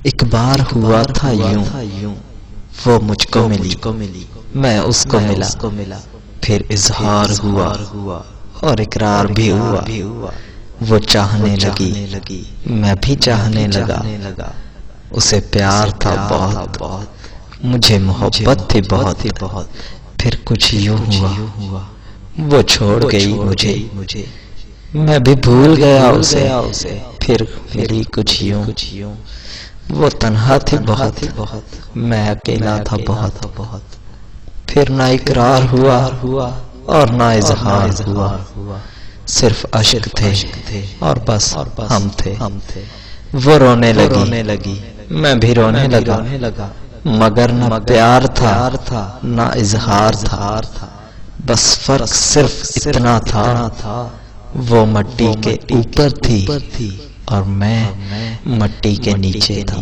ایک بار ہوا تھا یوں، وہ مجھ کو ملی، میں اس کو ملا، پھر اظہار ہوا اور اقرار بھی ہوا۔ وہ چاہنے لگی، میں بھی چاہنے لگا، اسے پیار تھا بہت، مجھے محبت تھی بہت۔ پھر کچھ یوں ہوا، وہ چھوڑ گئی مجھے، میں بھی بھول گیا اسے۔ پھر ملی کچھ یوں، وہ تنہا تھی بہت، میں اکیلا تھا بہت۔ پھر نہ اقرار ہوا اور نہ اظہار ہوا، صرف اشک تھے اور بس ہم تھے۔ وہ رونے لگی، میں بھی رونے لگا، مگر نہ پیار تھا نہ اظہار تھا، بس فرق صرف اتنا تھا، وہ مٹی کے اوپر تھی اور میں مٹی کے نیچے تھا۔